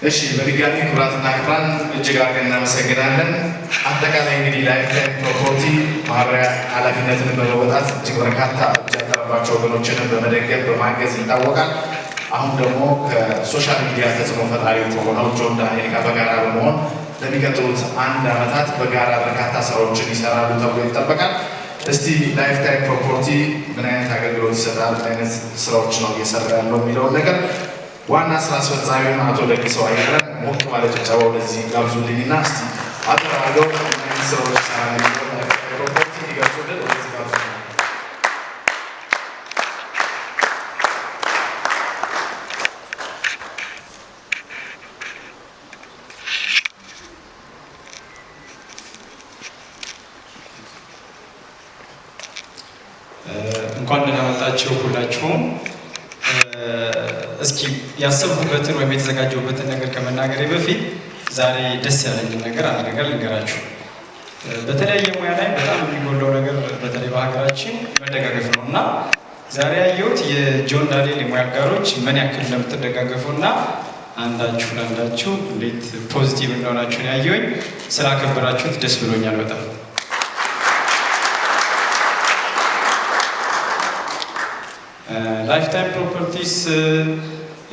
እሺ በድጋሚ ኩራትና ክብራን እጅግ አድርገን እናመሰግናለን። አጠቃላይ እንግዲህ ላይፍ ታይም ፕሮፐርቲ ማህበራዊ ኃላፊነትን በመወጣት እጅግ በርካታ እጅ ያጠረባቸው ወገኖችን በመደገፍ በማገዝ ይታወቃል። አሁን ደግሞ ከሶሻል ሚዲያ ተጽዕኖ ፈጣሪ ከሆነው ጆን ዳንኤል ጋር በጋራ በመሆን ለሚቀጥሉት 1 ዓመታት በጋራ በርካታ ስራዎችን ይሰራሉ ተብሎ ይጠበቃል። እስቲ ላይፍ ታይም ፕሮፐርቲ ምን አይነት አገልግሎት ይሰጣል፣ ምን አይነት ስራዎች ነው እየሰራ ያለው የሚለውን ነገር ዋና ስራ አስፈጻሚውን አቶ ደግሰው አያለን ሞቅ ባለ ጭብጨባ ወደዚህ ጋብዙልኝና እስቲ አጠራርገው ምን አይነት ስራዎች ይሰራል የሚለውን ፕሮፐርቲ ሊገልጹልን ወደዚህ ጋብዙልኝ። እንኳን ደህና መጣችሁ ሁላችሁም። እስኪ ያሰብኩበትን ወይም የተዘጋጀሁበትን ነገር ከመናገሬ በፊት ዛሬ ደስ ያለኝን ነገር አንድ ነገር ልንገራችሁ። በተለያየ ሙያ ላይ በጣም የሚጎለው ነገር በተለይ በሀገራችን መደጋገፍ ነው እና ዛሬ ያየሁት የጆን ዳንኤል የሙያ አጋሮች ምን ያክል እንደምትደጋገፉ እና አንዳችሁ ለአንዳችሁ እንዴት ፖዚቲቭ እንደሆናችሁ ያየሁኝ። ስላከበራችሁት ደስ ብሎኛል በጣም። ላይፍ ታይም ፕሮፐርቲስ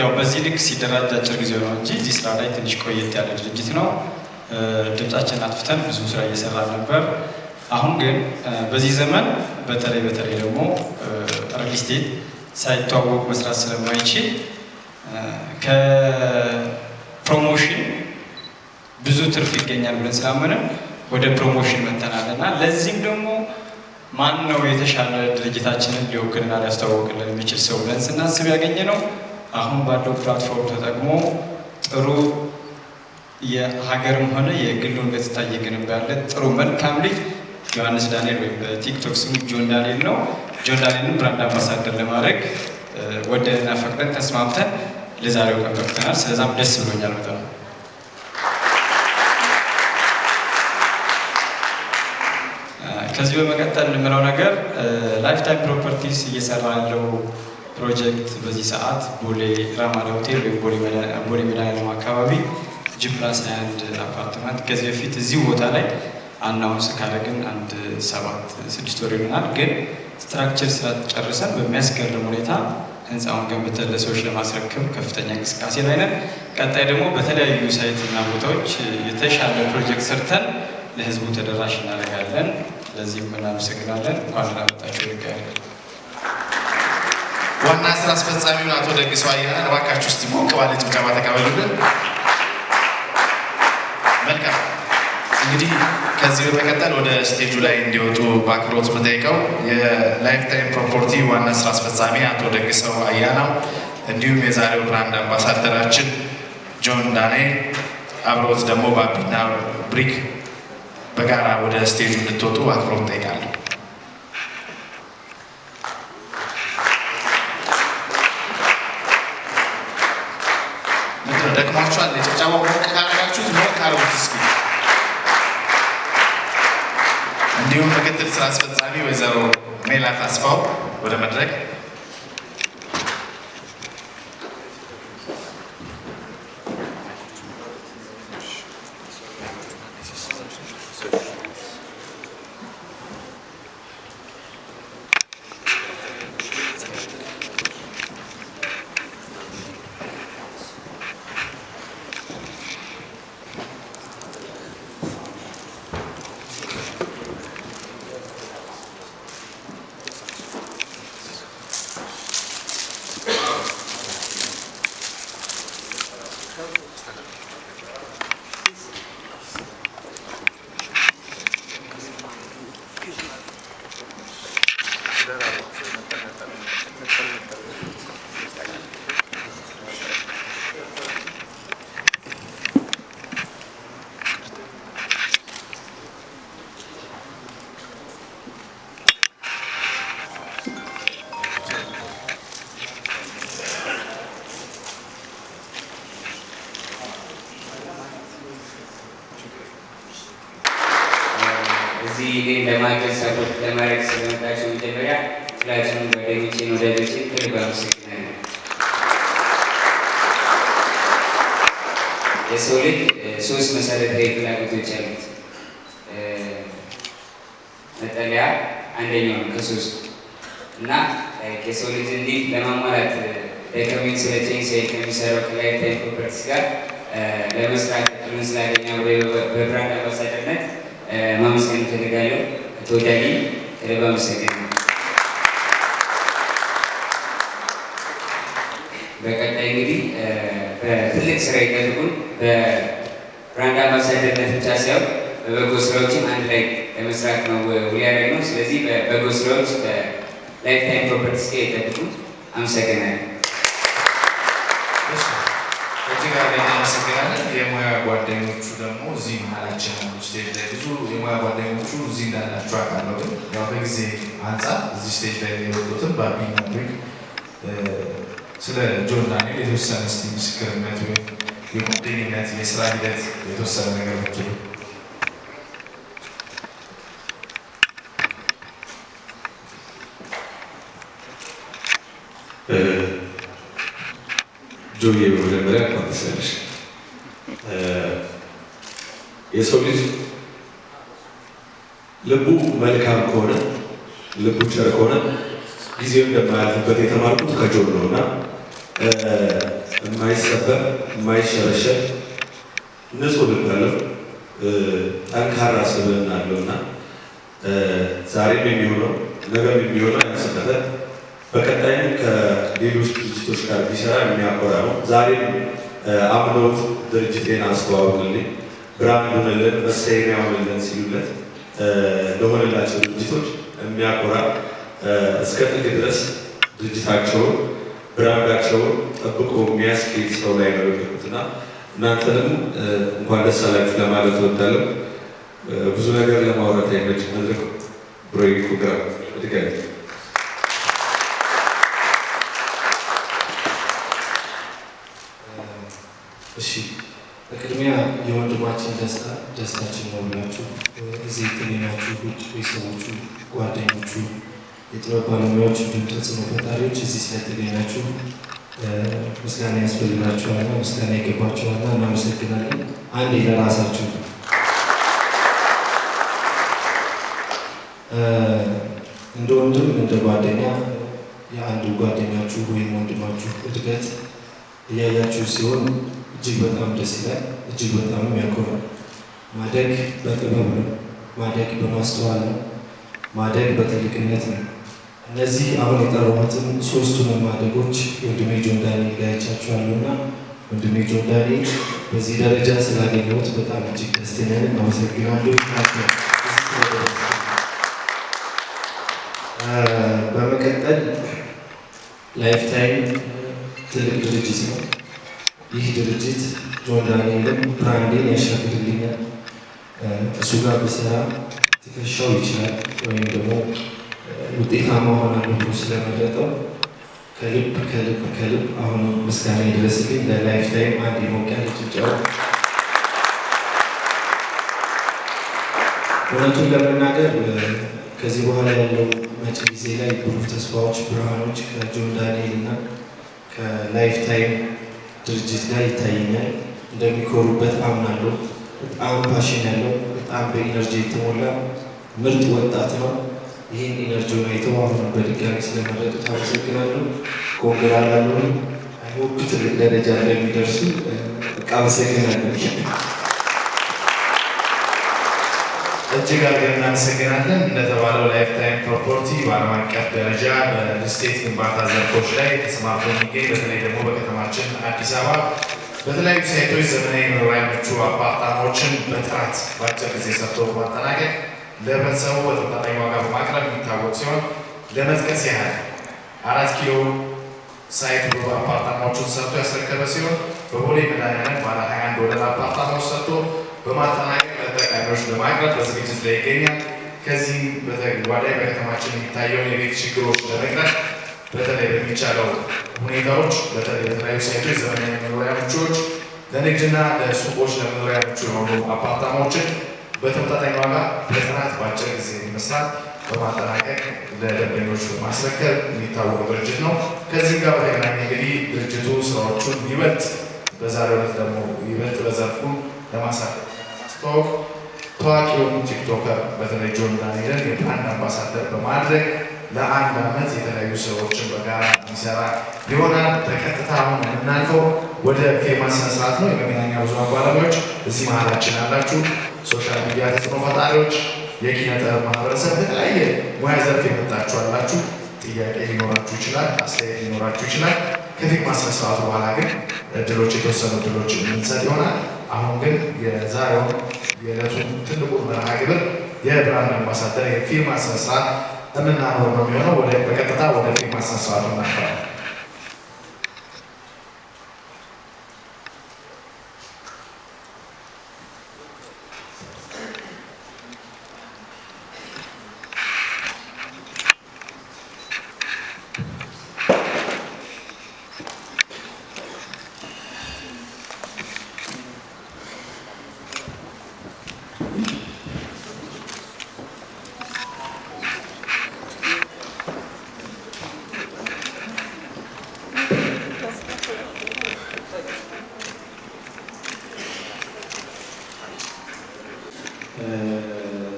ያው በዚህ ልክ ሲደራጅ አጭር ጊዜ ነው እንጂ እዚህ ስራ ላይ ትንሽ ቆየት ያለ ድርጅት ነው። ድምጻችንን አጥፍተን ብዙ ስራ እየሰራ ነበር። አሁን ግን በዚህ ዘመን በተለይ ደግሞ ሪል ስቴት ሳይተዋወቅ መስራት ስለማይችል ከፕሮሞሽን ብዙ ትርፍ ይገኛል ብለን ስላመንን ወደ ፕሮሞሽን መተናል እና ለዚህም ደግሞ ማን ነው የተሻለ ድርጅታችንን ሊወክልና ሊያስተዋውቅልን የሚችል ሰው ብለን ስናስብ ያገኘ ነው አሁን ባለው ፕላትፎርም ተጠቅሞ ጥሩ የሀገርም ሆነ የግሉን ገጽታ እየገነባ ያለ ጥሩ መልካም ልጅ ዮሐንስ ዳንኤል ወይም በቲክቶክ ስሙ ጆን ዳንኤል ነው። ጆን ዳንኤልን ብራንድ አምባሳደር ለማድረግ ወደንና ፈቅደን ተስማምተን ለዛሬው ቀን በቅተናል። ስለዛም ደስ ብሎኛል በጣም። ከዚህ በመቀጠል የምለው ነገር ላይፍ ታይም ፕሮፐርቲስ እየሰራ ያለው ፕሮጀክት በዚህ ሰዓት ቦሌ ራማዳ ሆቴል ወይም ቦሌ መድኃኒዓለም አካባቢ ጂ+1 አፓርትመንት ከዚህ በፊት እዚሁ ቦታ ላይ አናውንስ ካደረግን 7-6 ወር ይሆናል። ግን ስትራክቸር ስራ ጨርሰን በሚያስገርም ሁኔታ ህንፃውን ገንብተን ለሰዎች ለማስረከብ ከፍተኛ እንቅስቃሴ ላይ ነን። ቀጣይ ደግሞ በተለያዩ ሳይት እና ቦታዎች የተሻለ ፕሮጀክት ሰርተን ለህዝቡ ተደራሽ እናደርጋለን። ለዚህም እናመሰግናለን። እንኳን ደህና መጣችሁ ይገኛል። ዋና ስራ አስፈጻሚውን አቶ ደግሰው አያለን እባካችሁ እስቲ ሞቅ ባለ ጭብጨባ ተቀበሉልን። መልካም እንግዲህ ከዚህ በመቀጠል ወደ ስቴጁ ላይ እንዲወጡ በአክብሮት የምጠይቀው የላይፍ ታይም ፕሮፐርቲ ዋና ስራ አስፈጻሚ አቶ ደግሰው አያናው እንዲሁም የዛሬው ብራንድ አምባሳደራችን ጆን ዳንኤል አብረውት ደግሞ ባቢና ብሪክ በጋራ ወደ ስቴጁ እንድትወጡ በአክብሮት እጠይቃለሁ። ደክሟችኋል? የጭብጨባው ሞቅ ካደረጋችሁት ሞቅ አድርጉት እስኪ። እንዲሁም ምክትል ስራ አስፈጻሚ ወይዘሮ ሜላት አስፋው ወደ መድረክ። እዚህ ለማገዝ ሰፖርት ለማድረግ ስለመጣችሁ መጀመሪያ ሁላችሁም ጓደኞቼን ወዳጆቼን ከልብ አመሰግናለሁ። የሰው ልጅ ሶስት መሰረታዊ ፍላጎቶች አሉት። መጠለያ አንደኛው ነው ከሶስቱ እና የሰው ልጅ እንዲህ ለማሟላት ደከመኝ ሰለቸኝ ሳይል ከሚሰራው ከላይፍ ታይም ፕሮፐርቲስ ጋር ለመስራት እድሉን ስላገኘሁ በብራንድ አምባሳደርነት ማመስገን እፈልጋለሁ። ተወዳጅ ከልብ አመሰግናለሁ። በቀጣይ እንግዲህ በትልቅ ስራ ይጠብቁን። በብራንድ አምባሳደርነት ብቻ ሳይሆን በበጎ ስራዎችም አንድ ላይ ለመስራት ነው ውል ያደረግነው። ስለዚህ በበጎ ስራዎች በላይፍ ታይም ፕሮፐርቲስ ጋር ይጠብቁን። አመሰግናለሁ። እጅግ አድርገን እናመሰግናለን። የሙያ ጓደኞቹ ደግሞ እዚህ መሀላችን ነው። ስቴጅ ላይ ብዙ የሙያ ጓደኞቹ እዚህ እንዳላችሁ አውቃለሁ። ግን ያው በጊዜ አንጻር እዚህ ስቴጅ ላይ የወጡትን ባቢና ብሪክ ስለ ጆን ዳንኤል የተወሰነ እስቲ ምስክርነት ወይም የጓደኝነት የስራ ሂደት የተወሰነ ነገር ብትሉ። ጆዬ በመጀመሪያ ኮንተሰልሽ የሰው ልጅ ልቡ መልካም ከሆነ ልቡ ቸር ከሆነ ጊዜው እንደማያልፍበት የተማርኩት ከጆን ነውና የማይሰበር የማይሸረሸር ንጹህ ልብ ያለው ጠንካራ ስብዕና አለውና ዛሬም የሚሆነው ነገም የሚሆነው ያንስበታል። በቀጣይም ከሌሎች ድርጅቶች ጋር ቢሰራ የሚያኮራ ነው። ዛሬም አምነውት ድርጅቴን አስተዋውቅልኝ ብራንድ ሆነልን መሰየሚያ ሆነልን ሲሉለት ለሆነላቸው ድርጅቶች የሚያኮራ እስከ ጥግ ድረስ ድርጅታቸውን ብራንዳቸውን ጠብቆ የሚያስኬድ ሰው ላይ ነው የወደቁትና እናንተንም እንኳን ደስ አላችሁ ለማለት እወዳለሁ። ብዙ ነገር ለማውራት አይመች መድረክ ፕሮጀክቱ ጋር ድጋሚ እሺ በቅድሚያ የወንድማችን ደስታችን ነው ብላችሁ እዚህ የተገኛችሁ ውድ ቤተሰቦቹ፣ ጓደኞቹ፣ የጥበብ ባለሙያዎች እንዲሁም ተጽዕኖ ፈጣሪዎች እዚህ ስለተገኛችሁ ምስጋና ያስፈልጋችኋልና ምስጋና ይገባችኋልና እናመሰግናለን። አንዴ ለራሳችሁ እንደ ወንድም እንደ ጓደኛ የአንዱ ጓደኛችሁ ወይም ወንድማችሁ እድገት እያያችሁ ሲሆን እጅግ በጣም ደስ ይላል፣ እጅግ በጣም ያኮራል። ማደግ በጥበብ ነው፣ ማደግ በማስተዋል ነው፣ ማደግ በትልቅነት ነው። እነዚህ አሁን የጠራሁትን ሶስቱንም ማደጎች ወንድሜ ጆን ዳንኤል ጋር አይቻችኋለሁና ወንድሜ ጆን ዳንኤል በዚህ ደረጃ ስላገኘሁት በጣም እጅግ ደስተኛ ነኝ። አመሰግናለሁ። በመቀጠል ላይፍ ታይም ትልቅ ድርጅት ነው። ይህ ድርጅት ጆን ዳንኤልን ብራንዴን ያሻግርልኛል፣ እሱ ጋር በስራ ትከሻው ይችላል ወይም ደግሞ ውጤታማ ሆናለሁ ብሎ ስለመረጠው ከልብ ከልብ ከልብ አሁን ምስጋና ይድረስልኝ። ለላይፍ ታይም አንድ ሞቅ ያለ ጭብጨባ። እውነቱን ለመናገር ከዚህ በኋላ ያለው መጪ ጊዜ ላይ ብሩህ ተስፋዎች፣ ብርሃኖች ከጆን ዳንኤል እና ከላይፍ ታይም ድርጅት ጋር ይታየኛል። እንደሚኮሩበት አምናለሁ። በጣም ፓሽን ያለው በጣም በኢነርጂ የተሞላ ምርጥ ወጣት ነው። ይህን ኢነርጂውን አይተው አሁን በድጋሚ ስለመረጡት አመሰግናለሁ። ኮንግራ ላለሁ አይሆፕ ትልቅ ደረጃ እንደሚደርሱ አመሰግናለሁ። እጅግ አድርገን እናመሰግናለን። እንደተባለው ላይፍ ታይም ፕሮፐርቲ በዓለም አቀፍ ደረጃ በስቴት ግንባታ ዘርፎች ላይ ተሰማርቶ የሚገኝ በተለይ ደግሞ በከተማችን አዲስ አበባ በተለያዩ ሳይቶች ዘመናዊ መኖሪያ ምቹ አፓርታማዎችን በጥራት በአጭር ጊዜ ሰርቶ በማጠናቀቅ ለህብረተሰቡ በተመጣጣኝ ዋጋ በማቅረብ የሚታወቅ ሲሆን ለመጥቀስ ያህል 4 ኪሎ ሳይት ብሎ አፓርታማዎችን ሰርቶ ያስረከበ ሲሆን በቦሌ መድኃኒዓለም ባለ 21 ወለል አፓርታማዎች ሰርቶ በማጠናቀቅ ለተጠቃሚዎች ለማቅረብ በዝግጅት ላይ ይገኛል። ከዚህ በተጓዳኝ በከተማችን የሚታየውን የቤት ችግሮች ለመቅረፍ በተለይ በሚቻለው ሁኔታዎች በተለይ በተለያዩ ሳይቶች ዘመናዊ መኖሪያ ምቹዎች ለንግድና ለሱቆች ለመኖሪያ ምቹ የሆኑ አፓርታማዎችን በተመጣጣኝ ዋጋ በጥራት በአጭር ጊዜ መስራት በማጠናቀቅ ለደንበኞች በማስረከብ የሚታወቅ ድርጅት ነው። ከዚህ ጋር በተገናኘ እንግዲህ ድርጅቱ ስራዎቹን ይበልጥ በዛሬው ዕለት ደግሞ ይበልጥ በዘርፉ ለማስተዋወቅ ታዋቂ የሆኑ ቲክቶከር በተለይ ጆን ዳንኤልን የብራንድ አምባሳደር በማድረግ ለአንድ ዓመት የተለያዩ ስራዎችን በጋራ የሚሰራ ይሆናል። በቀጥታ አሁን የምናልፈው ወደ ፌማስ ስነስርዓት ነው። የመገናኛ ብዙኃን ባለሙያዎች እዚህ መሀላችን ያላችሁ፣ ሶሻል ሚዲያ ተጽዕኖ ፈጣሪዎች፣ የኪነ ጥበብ ማህበረሰብ በተለያየ ሙያ ዘርፍ የመጣችሁ አላችሁ። ጥያቄ ሊኖራችሁ ይችላል፣ አስተያየት ሊኖራችሁ ይችላል። ከፌማስ ስነስርዓቱ በኋላ ግን እድሎች የተወሰኑ እድሎች የምንሰጥ ይሆናል። አሁን ግን የዛሬውን የዕለቱን ትልቁ መርሃ ግብር የብራንድ አምባሳደር የፌማስ ስነስርዓት የምናኖር ነው የሚሆነው። በቀጥታ ወደ ፌማስ ስነስርዓቱ እናልፋለን።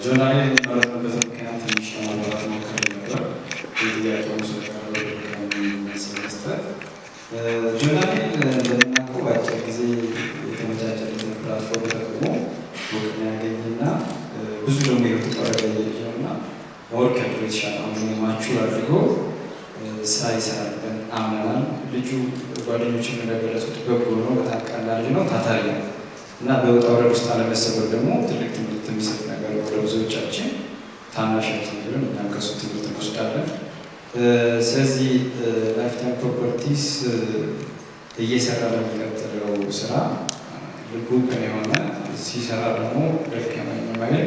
ጆን ዳንኤል የሚመረጥበት ምክንያት ትንሽ ለማብራራት ሞክሬ ነበር። ጥያቄውን ስለመስጠት ጆን ዳንኤል እንደምናውቀው በአጭር ጊዜ የተመቻቸለትን ፕላትፎርም ተጠቅሞ እውቅና ያገኝና ብዙ ደግሞ የተጠረገ ልጅ ነው እና ወርክ የተሻለ ማቹር አድርጎ ስራ ይሰራል ብለን አምነናል። ልጁ ጓደኞችም እንደገለጹት በጎ ነው፣ በጣም ቀላል ልጅ ነው፣ ታታሪ ነው እና በውጣ ውረድ ውስጥ አለመሰበር ደግሞ ትልቅ ትምህርት የሚሰጥ ነገር ነው ለብዙዎቻችን። ታናሻችን ቢሆን እኛም ከሱ ትምህርት እንወስዳለን። ስለዚህ ላይፍታይም ፕሮፐርቲስ እየሰራ ለሚቀጥለው ስራ ልቡ ቅን የሆነ ሲሰራ ደግሞ ደከመኝ የማይል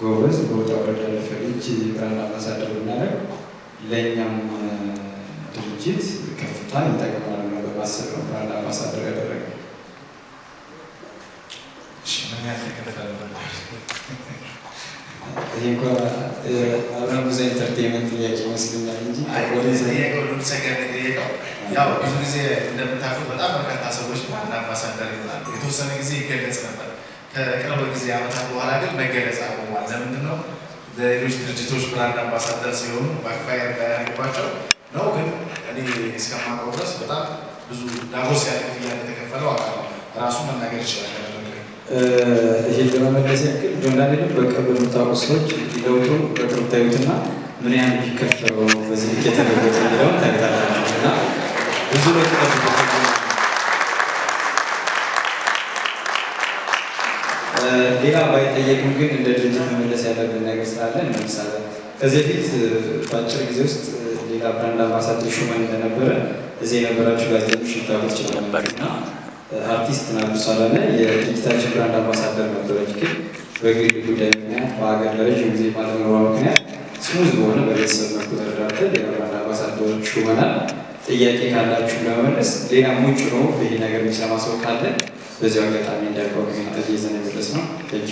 ጎበዝ በውጣ ውረድ ያለፈ ልጅ ብራንድ አምባሳደር ብናደርግ ለእኛም ድርጅት ከፍታ ይጠቅማል ነው በማሰብ ነው ብራንድ አምባሳደር ያደረገ። ይህ እንኳ አብረሙዛ ኢንተርቴንመንት ጥያቄ ይመስለኛል እንጂ ያው ብዙ ጊዜ እንደምታውቁት በጣም በርካታ ሰዎች ብራንድ አምባሳደር ይሆናል። የተወሰነ ጊዜ ይገለጽ ነበር። ከቅርብ ጊዜ ዓመታት በኋላ ግን መገለጽ አቁሟል። ለምንድን ነው? ለሌሎች ድርጅቶች ብራንድ አምባሳደር ሲሆኑ ባክፋየር እንዳያደርግባቸው ነው። ግን እኔ እስከማውቀው ድረስ በጣም ብዙ ዳጎስ ያለ ክፍያ እንደተከፈለው አውቃለሁ። ራሱ መናገር ይችላል። ይሄን ለመመለስ ያክል ጆን ዳንኤልን በቅርብ የምታውቁ ሰዎች ለውጡን በቅርብ ታዩትና ምን ያህል ቢከፈለው በዚህ ልክ የተለወጠ የሚለውን ታዩታላችሁ እና ብዙ ሌላ ባይጠየቅም ግን እንደ ድርጅት መመለስ ያለብን ነገር ስላለ እንመልሳለን። ከዚህ በፊት በአጭር ጊዜ ውስጥ ሌላ ብራንድ አምባሳደር ሹመን እንደነበረ እዚህ የነበራችሁ ጋዜጠኞች ሊታወቅ ይችላል እና አርቲስት ናዱ ሳላነ የድርጅታችን ብራንድ አምባሳደር ነበረች። ግን በግል ጉዳይ ምክንያት በሀገር ለረዥም ጊዜ ባለመኖሯ ምክንያት ስሙዝ በሆነ በቤተሰብ መልኩ ተደራድተን የብራንድ አምባሳደሮች ሹመናል። ጥያቄ ካላችሁ ለመመለስ ሌላም ውጭ ነው ይሄ ነገር የሚሰማ ሰው ካለ በዚሁ አጋጣሚ እንዳልከው ነው ይዘን የመለስ ነው። እጅ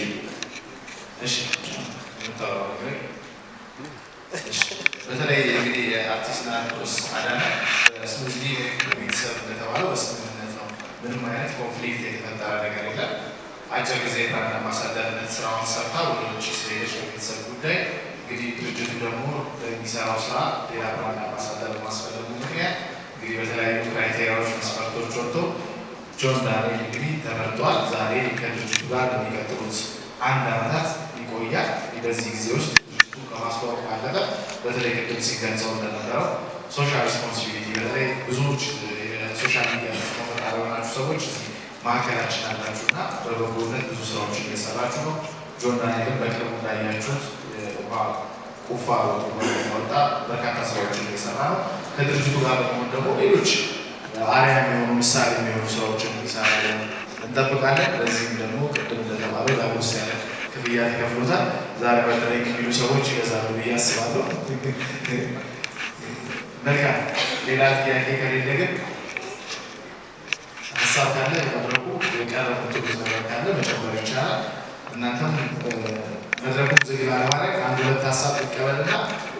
በተለይ እንግዲህ የአርቲስት ናርዶስ አዳነ ስሙዝ ቤተሰብ እንደተባለው በስምምነት ነው። ምንም አይነት ኮንፍሊክት የተፈጠረ ነገር የለም። አጭር ጊዜ ብራንድ አምባሳደርነት ስራውን ሰርታ ወደ ውጭ ስለሄደች በቤተሰብ ጉዳይ እንግዲህ ድርጅቱ ደግሞ በሚሰራው ስራ ሌላ ብራንድ አምባሳደር በማስፈለጉ ምክንያት እንግዲህ በተለያዩ ክራይቴሪያዎች መስፈርቶች ወጥቶ ጆን ዳንኤል እንግዲህ ተመርጧል። ዛሬ ከድርጅቱ ጋር የሚቀጥሉት 1 ዓመታት ይቆያል። በዚህ ጊዜ ውስጥ ድርጅቱ ከማስተዋወቅ ባለፈ በተለይ ቅድም ሲገልጸው እንደነበረው ሶሻል ሪስፖንሲቢሊቲ በተለይ ብዙዎች ሶሻል ሚዲያ ተፈጣሪ የሆናችሁ ሰዎች እዚህ ማዕከላችን አላችሁ እና በበጎነት ብዙ ስራዎችን እየሰራችሁ ነው። ጆን ዳንኤልን በቅርቡ እንዳያችሁት ውሃ ቁፋሮ ወጣ በርካታ ስራዎችን እየሰራ ነው። ከድርጅቱ ጋር በመሆን ደግሞ ሌሎች አርአያ የሚሆኑ ምሳሌ የሚሆኑ ስራዎችን እንዲሰራ እንጠብቃለን። ለዚህም ደግሞ ቅድም እንደተባለው ዳጎስ ያለ ክፍያ ተከፍሎታል። ዛሬ በተለይ የሚሉ ሰዎች ይገዛሉ ብዬ አስባለሁ። መልካም፣ ሌላ ጥያቄ ከሌለ ግን ሀሳብ ካለ መድረኩ የቀረቡት ነገር ካለ መጨመር ይቻላል። እናንተም መድረኩን ዝግ ላለማድረግ 1-2 ሀሳብ ይቀበልና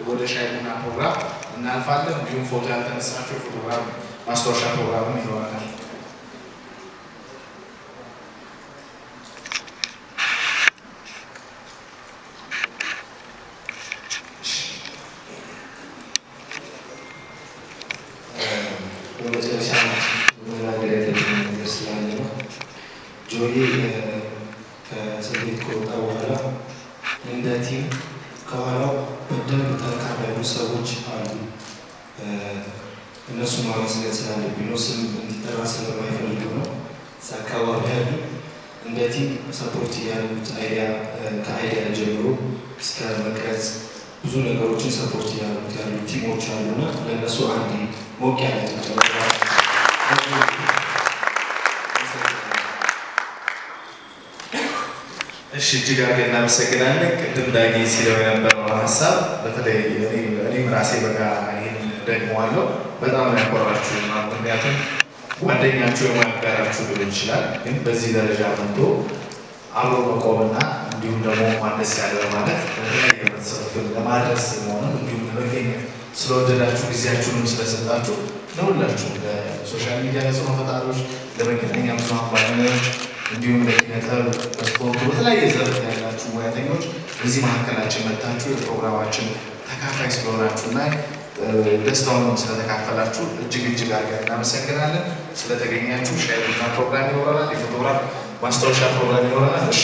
ወደ ሻይ ቡና ፕሮግራም እናልፋለን። እንዲሁም ፎቶ ያልተነሳቸው ፎቶግራም ማስታወሻ ፕሮግራምም ይኖረናል። እንደ ቲም ከኋላው በደንብ ጠንካራ ያሉ ሰዎች አሉ። እነሱ ማመስገን ስላለብኝ ነው፣ ስም እንዲጠራ ስለማይፈልግ ነው። አካባቢ ያሉ እንደ ቲም ሰፖርት እያደረጉት ከአይዲያ ጀምሮ እስከ መቅረጽ ብዙ ነገሮችን ሰፖርት እያደረጉት ያሉ ቲሞች አሉና ለእነሱ አንድ ሞቅ ያለ እሺ እጅግ አድርገን እናመሰግናለን። ቅድም ዳጊ ሲለው የነበረው ሀሳብ በተለይ እኔም ራሴ በጋ ይህን ደግመዋለሁ። በጣም ነው ያኮራችሁ። ምክንያቱም ጓደኛችሁ የማያጋራችሁ ሊሆን ይችላል፣ ግን በዚህ ደረጃ መጥቶ አብሮ መቆምና እንዲሁም ደግሞ ማነስ ያለ ማለት በተለያየ ህብረተሰብ ለማድረስ መሆኑን እንዲሁም ለመገኘት ስለወደዳችሁ ጊዜያችሁንም ስለሰጣችሁ ለሁላችሁ ለሶሻል ሚዲያ ተጽዕኖ ፈጣሪዎች፣ ለመገናኛ ብዙኃን ባለሙያዎች እንዲሁም ለኪነጥበብ በስፖርቱ በተለያየ ዘርፍ ያላችሁ ሙያተኞች በዚህ መካከላችን መጥታችሁ የፕሮግራማችን ተካፋይ ስለሆናችሁና ደስታውን ስለተካፈላችሁ እጅግ አድርገን እናመሰግናለን። ስለተገኛችሁ ሻይ ቡና ፕሮግራም ይኖረናል፣ የፎቶግራፍ ማስታወሻ ፕሮግራም ይኖረናል። እሺ